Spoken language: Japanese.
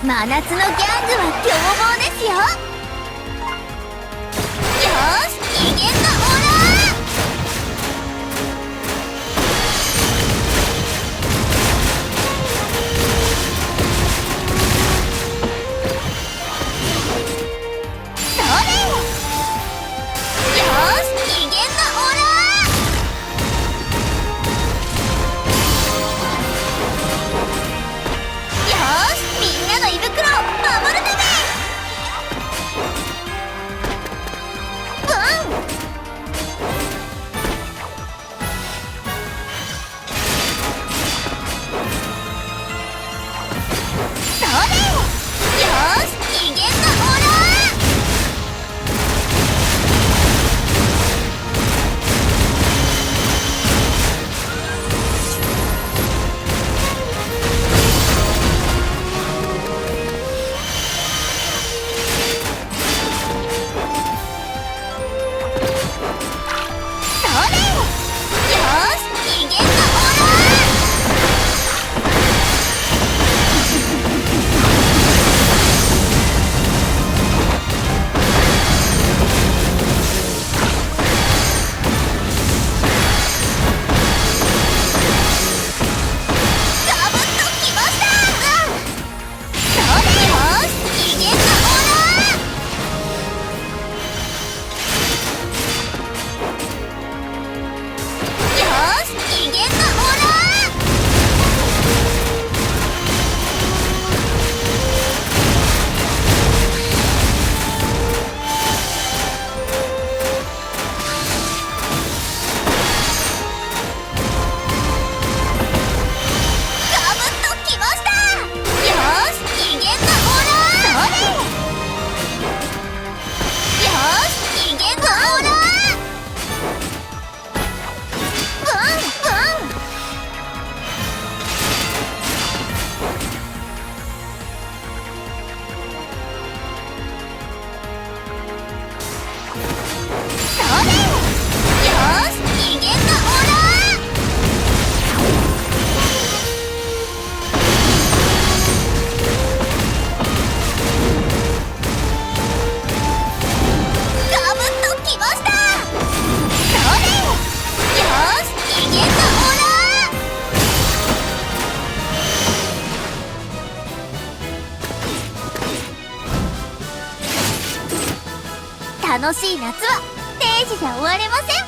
真夏のギャングは凶暴ですよ。よーし、機嫌なオーラそれ。よーし、機嫌なオーラよーし、みんなの胃袋を守るため。それ。よーし、機嫌なオーラそれ。よーし、機嫌なオーラガブッときました。それ。よーし、機嫌なオーラよーし、機嫌なオーラガブッときました。よーし、機嫌なオーラそれ。よーし、機嫌なオーラブンブン。それ。よーし、機嫌なオーラガブッときました。それ。よーし、機嫌なオーラ楽しい夏は定時じゃ終われません。